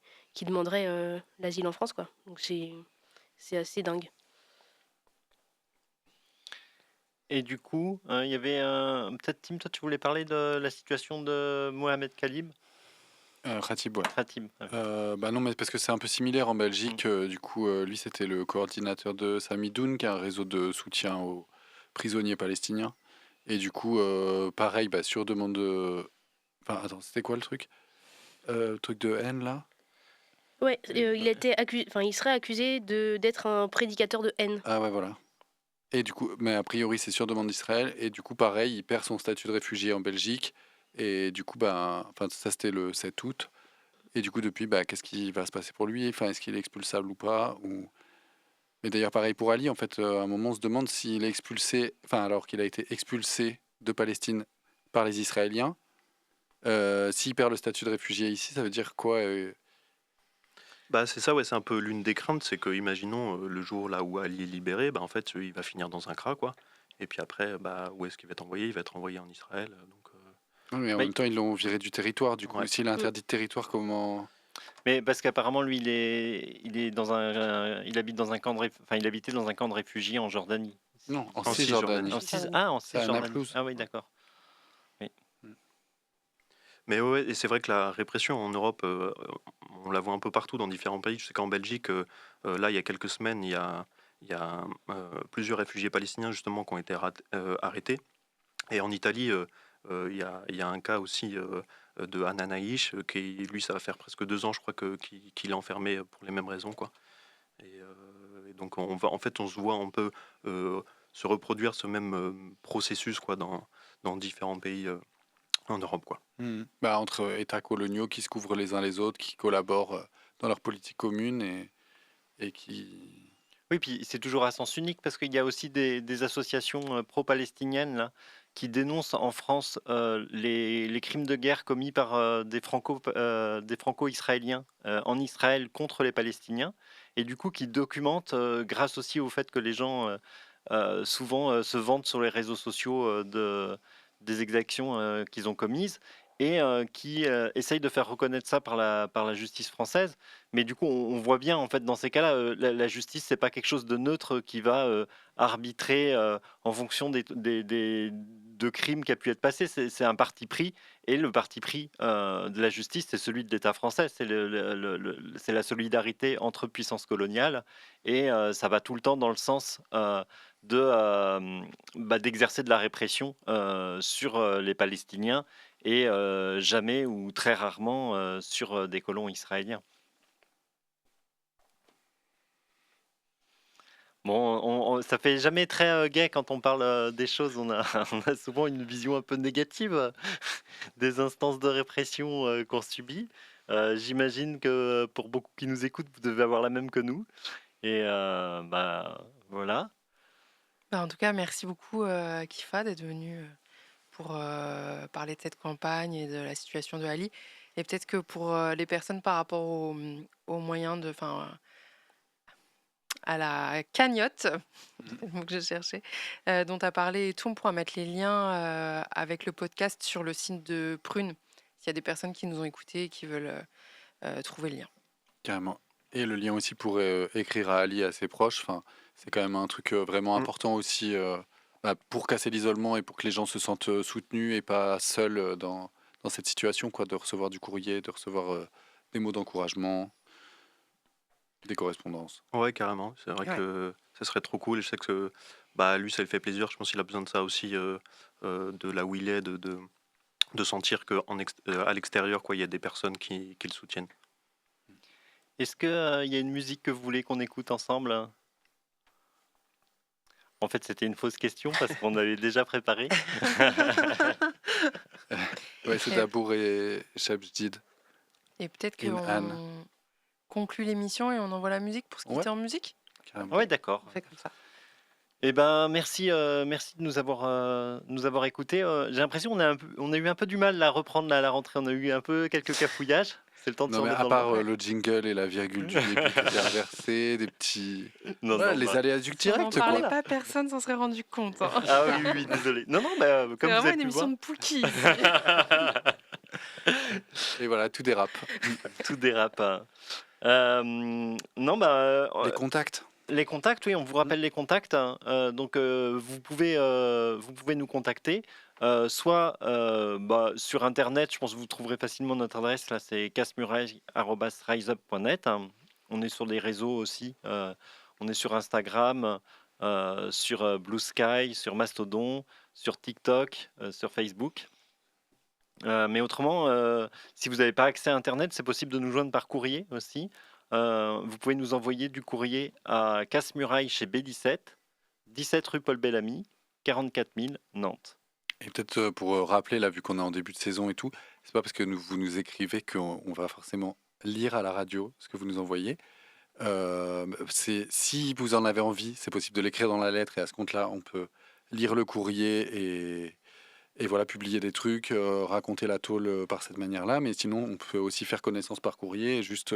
B: demanderaient l'asile en France, quoi. Donc c'est assez dingue.
D: Et du coup, il y avait peut-être Tim, toi tu voulais parler de la situation de Mohamed Khalib.
K: Khatib, ouais.
D: Khatib.
K: Non, mais parce que c'est un peu similaire en Belgique. Du coup, lui, c'était le coordinateur de Samidoun, qui est un réseau de soutien aux prisonniers palestiniens. Et du coup, pareil, sur demande de... Enfin, attends, c'était quoi le truc? Truc de haine, là?
B: Ouais, il serait accusé d'être un prédicateur de haine.
K: Ah ouais, voilà. Et du coup, mais a priori, c'est sur demande d'Israël. Et du coup, pareil, il perd son statut de réfugié en Belgique. Et du coup, ça, c'était le 7 août. Et du coup, depuis, qu'est-ce qui va se passer pour lui? Enfin, est-ce qu'il est expulsable ou pas? Mais d'ailleurs, pareil pour Ali, en fait, à un moment, on se demande s'il est expulsé, alors qu'il a été expulsé de Palestine par les Israéliens. S'il perd le statut de réfugié ici, ça veut dire quoi?
M: C'est ça, ouais, c'est un peu l'une des craintes, c'est que, imaginons, le jour là où Ali est libéré, en fait, il va finir dans un CRA, quoi. Et puis après, où est-ce qu'il va être envoyé? Il va être envoyé en Israël. Donc,
K: mais en même temps, ils l'ont viré du territoire. Du coup,
M: Ouais.
K: s'il est interdit de territoire, comment...
D: Mais parce qu'apparemment, lui, il est dans il habite dans un camp il habitait dans un camp de réfugiés en Jordanie.
K: Non, en
M: En
K: Cisjordanie.
D: En
K: C'est à
D: Cisjordanie.
K: Naplouse.
D: Ah oui, d'accord.
M: Mais ouais, et c'est vrai que la répression en Europe, on la voit un peu partout dans différents pays. Je sais qu'en Belgique, là, il y a quelques semaines, il y a plusieurs réfugiés palestiniens justement qui ont été arrêtés. Et en Italie, il y a un cas aussi de Hanan Aïch, qui lui, ça va faire presque 2 ans, je crois, qu'il est enfermé pour les mêmes raisons, quoi. Et Et donc on se voit un peu se reproduire ce même processus quoi, dans différents pays en Europe. Quoi.
K: Entre États coloniaux qui se couvrent les uns les autres, qui collaborent dans leur politique commune et qui...
D: Oui, puis c'est toujours à sens unique parce qu'il y a aussi des associations pro-palestiniennes là, qui dénoncent en France les crimes de guerre commis par des franco-israéliens en Israël contre les Palestiniens et du coup qui documentent grâce aussi au fait que les gens souvent se vantent sur les réseaux sociaux des exactions qu'ils ont commises et qui essayent de faire reconnaître ça par la justice française. Mais du coup, on voit bien, en fait, dans ces cas-là, la justice, c'est pas quelque chose de neutre qui va arbitrer en fonction de crimes qui a pu être passés. C'est un parti pris, et le parti pris de la justice, c'est celui de l'État français. C'est c'est la solidarité entre puissances coloniales, et ça va tout le temps dans le sens d'exercer de la répression sur les Palestiniens et jamais ou très rarement sur des colons israéliens. Bon, ça fait jamais très gai quand on parle des choses. On a souvent une vision un peu négative des instances de répression qu'on subit. J'imagine que pour beaucoup qui nous écoutent, vous devez avoir la même que nous. Et voilà.
C: En tout cas, merci beaucoup Kifa d'être venu pour parler de cette campagne et de la situation de Ali. Et peut-être que pour les personnes par rapport aux moyens de... à la cagnotte, c'est le mot que je cherchais, dont tu as parlé et tout, on pourra mettre les liens avec le podcast sur le site de Prune, s'il y a des personnes qui nous ont écoutés et qui veulent trouver le lien.
K: Carrément. Et le lien aussi pour écrire à Ali, à ses proches, c'est quand même un truc vraiment important aussi pour casser l'isolement et pour que les gens se sentent soutenus et pas seuls dans cette situation, quoi, de recevoir du courrier, de recevoir des mots d'encouragement, des correspondances.
M: Ouais, carrément. C'est vrai que ça serait trop cool. Je sais que lui, ça lui fait plaisir. Je pense qu'il a besoin de ça aussi, de là où il est, de sentir qu'à l'extérieur, il y a des personnes qui le soutiennent.
D: Est-ce qu'il y a une musique que vous voulez qu'on écoute ensemble ? En fait, c'était une fausse question parce qu'on avait déjà préparé.
K: Ouais, c'est Dabour et Shabjdid.
C: Et peut-être
K: Et
C: qu'on
K: Anne.
C: conclut l'émission et on envoie la musique pour se quitter en musique.
D: Oui, d'accord.
C: On fait comme ça.
D: Eh ben, merci de nous avoir écoutés. J'ai l'impression qu'on a eu un peu du mal à reprendre à la rentrée. On a eu un peu quelques cafouillages. C'est le temps de
K: Non,
D: s'en
K: mais
D: remettre
K: à
D: dans
K: part
D: le bain.
K: le jingle et la virgule du début qui était inversée, des petits...
D: Non,
K: Voilà,
D: non,
K: les
D: bah.
K: aléas du
C: Si on n'en
K: direct,
C: parlait
K: quoi.
C: pas, personne s'en serait rendu compte. Hein.
D: Ah oui, désolé. Non,
C: C'est
D: comme vous
C: vraiment
D: avez
C: une
D: pu le voir.
C: émission de Pookie.
K: Et voilà, tout dérape.
D: Tout dérape.
K: Les contacts.
D: Les contacts, oui, on vous rappelle les contacts. Donc, vous pouvez nous contacter. Soit sur Internet, je pense que vous trouverez facilement notre adresse. Là, c'est casmuraille@riseup.net. On est sur les réseaux aussi. On est sur Instagram, sur Blue Sky, sur Mastodon, sur TikTok, sur Facebook. Mais autrement, si vous n'avez pas accès à Internet, c'est possible de nous joindre par courrier aussi. Vous pouvez nous envoyer du courrier à Casse-Muraille chez B17, 17 rue Paul Bellamy, 44 000 Nantes.
K: Et peut-être pour rappeler, là, vu qu'on est en début de saison et tout, c'est pas parce que vous nous écrivez qu'on va forcément lire à la radio ce que vous nous envoyez. Si vous en avez envie, c'est possible de l'écrire dans la lettre et à ce compte-là, on peut lire le courrier et voilà, publier des trucs, raconter la tôle par cette manière-là. Mais sinon, on peut aussi faire connaissance par courrier et juste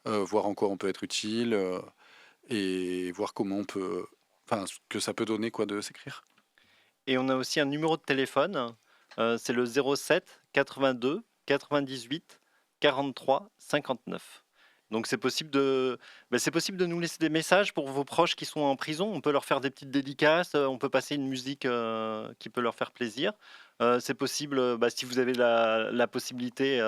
K: voir en quoi on peut être utile et voir comment on peut... Enfin, ce que ça peut donner, quoi, de s'écrire.
D: Et on a aussi un numéro de téléphone, c'est le 07 82 98 43 59. Donc c'est possible de nous laisser des messages pour vos proches qui sont en prison. On peut leur faire des petites dédicaces, on peut passer une musique qui peut leur faire plaisir. C'est possible, si vous avez la possibilité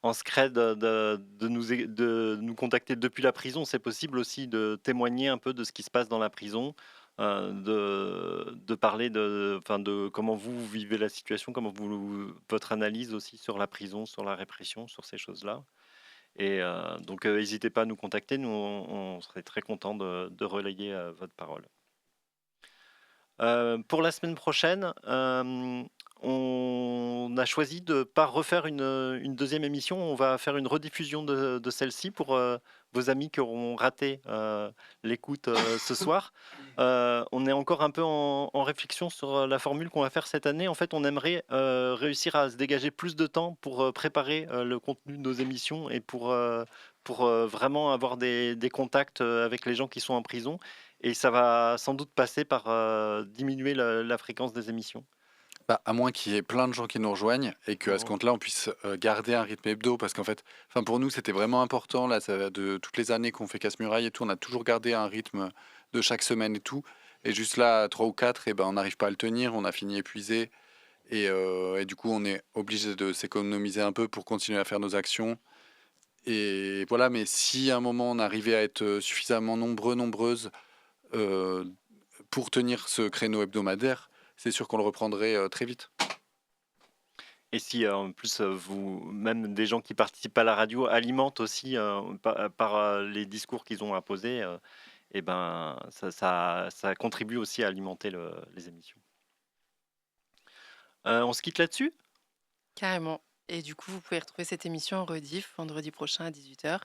D: en scred de nous contacter depuis la prison, c'est possible aussi de témoigner un peu de ce qui se passe dans la prison. De parler de comment vous vivez la situation, votre analyse aussi sur la prison, sur la répression, sur ces choses-là. Et donc, n'hésitez pas à nous contacter. Nous, on serait très contents de relayer votre parole. Pour la semaine prochaine, on a choisi de ne pas refaire une deuxième émission. On va faire une rediffusion de celle-ci pour vos amis qui auront raté l'écoute ce soir. On est encore un peu en réflexion sur la formule qu'on va faire cette année. En fait, on aimerait réussir à se dégager plus de temps pour préparer le contenu de nos émissions et pour vraiment avoir des contacts avec les gens qui sont en prison. Et ça va sans doute passer par diminuer la fréquence des émissions.
K: Bah, à moins qu'il y ait plein de gens qui nous rejoignent et qu'à ce compte-là, on puisse garder un rythme hebdo. Parce qu'en fait, pour nous, c'était vraiment important. Là, de toutes les années qu'on fait Casse-Muraille et tout, on a toujours gardé un rythme de chaque semaine et tout. Et juste là, 3 ou 4, on n'arrive pas à le tenir. On a fini épuisé. Et du coup, on est obligé de s'économiser un peu pour continuer à faire nos actions. Et voilà, mais si à un moment, on arrivait à être suffisamment nombreuses pour tenir ce créneau hebdomadaire, c'est sûr qu'on le reprendrait très vite.
D: Et si en plus même des gens qui participent à la radio alimentent aussi par les discours qu'ils ont à poser, ça contribue aussi à alimenter les émissions. On se quitte là-dessus ?
C: Carrément. Et du coup, vous pouvez retrouver cette émission en rediff vendredi prochain à 18h.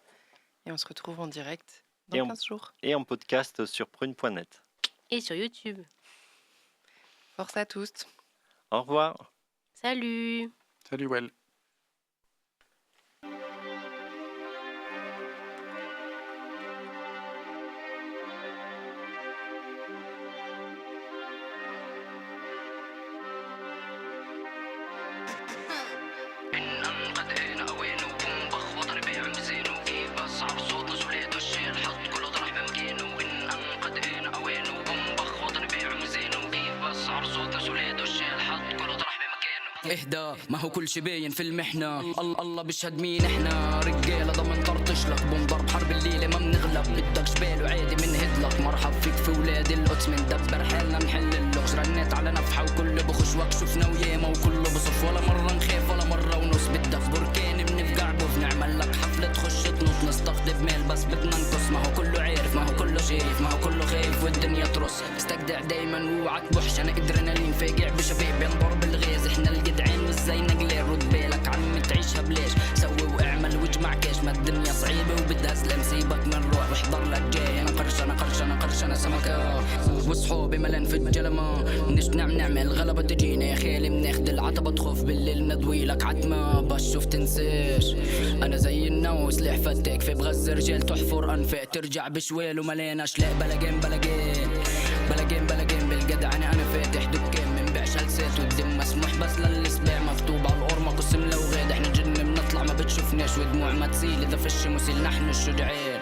C: Et on se retrouve en direct dans 15 jours.
D: Et en podcast sur prune.net.
B: Et sur YouTube.
C: Force à tous.
D: Au revoir.
B: Salut.
K: Salut, Well.
O: اهدى ما هو كل شي باين في المحنة الله بيشهد مين احنا رجالة ضمن طرطش لك بنضرب حرب الليلة ما بنغلب بدك جبال وعادي منهد لك مرحب فيك في ولاد القدس مندبر حالنا منحل اللغز رنيت على نفحة وكل بخش وك شفنا وياما وكله بصف ولا مرة نخاف ولا مرة ونص بدك بركان بنفقع بوف نعمل لك حفلة تخش تنط نستقطب مال بس بدنا نقص ما هو كله عارف ما هو كله شايف ما هو كله خايف والدنيا ترص استجدع دايما ووعك بوحش انا ادرينالين فاجع بشباب ينضرب الغاز احنا الجدعان والزي نقلال رد بالك عم تعيشها بلاش سوي واعمل واجمع كاش ما الدنيا صعيبة وبدها سلام سيبك من روح واحضر لك جاي انا قرش انا سمكة وصحابي ملان في الجلمة منش نعمل غلبة تجينا يا خالي بناخد العتبة تخوف بالليل ندوي لك عتمة بشوف تنساش انا زي النو سلاح فتاك في بغز رجال تحفر انفاق ترجع بشوال ومليان اشلاء بلاجين بالجدع انا فاتح دكان من بيع شلسات والدم مسموح بس للسباع مكتوب على القرمة قسم لو غاد احنا جن بنطلع ما بتشوفناش ودموع ما تسيل اذا فش مسيل نحن الشجعان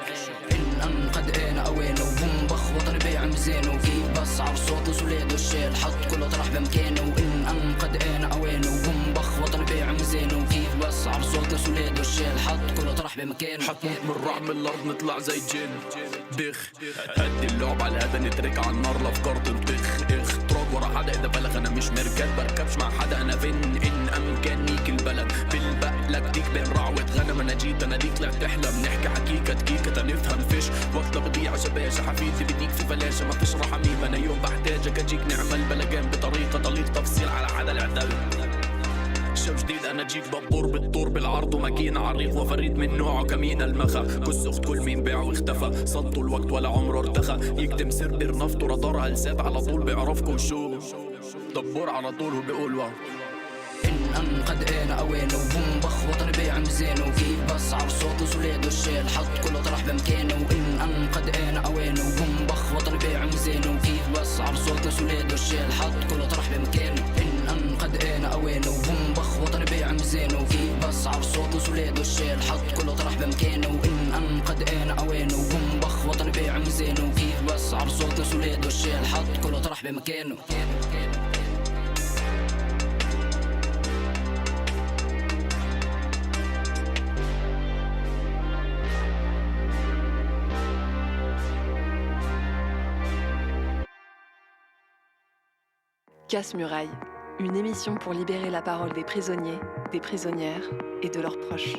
O: ان قد انا اوان وبنبخ وطني بيع ميزان وكيف بس عب صوت الولاد والشال حط كله طرح بمكانه ان قد انا اوان وبنبخ وطني بيع ميزان وكيف بس عب صوت الولاد والشال حط كله طرح بمكانه
P: حتموت من الرعب من الارض نطلع زي جن بخ هدي اللعب على هذا نترك على النار الافكار تنطخ اختراق ورا حدا اذا بلغ انا مش مركب بركبش مع حدا انا فين ان امكانيك البلد بالبقلك ديك بين رعوة غنم انا جيت انا ديك طلعت تحلم نحكي حكيكة دقيقة نفهم فيش وقت بضيع شباشة حفيدي بديك في فلاشة ما فيش رحميم انا يوم بحتاجك اجيك نعمل بلجان بطريقة طليق تفصيل على حدا العدل شب جديد انا جيك ببور بالطور بالعرض وماكينة عريق وفريد من نوعه كمين المخا كس اخت كل مين باع واختفى صدوا الوقت ولا عمره ارتخى يكتم سر بيرنفطه رادار هلسات على طول بيعرفكم شو دبور على طول وبيقول واو
O: ان قد انا اوان وبنبخ وطني بيع ميزان وكيف بس عب صوت الولاد والشال حط كله طرح بمكانه ان قد انا اوان وبنبخ وطني بيع ميزان وكيف بس عب صوت الولاد والشال حط كله طرح بمكانه ان قد انا اوان وبنبخ وطني بيع ميزان وكيف بس عب صوت الولاد والشال حط كله طرح بمكانه ان قد انا اوان وبنبخ وطني بيع ميزان وكيف بس عب صوت الولاد والشال حط كله طرح بمكانه
A: Casse-Muraille, une émission pour libérer la parole des prisonniers, des prisonnières et de leurs proches.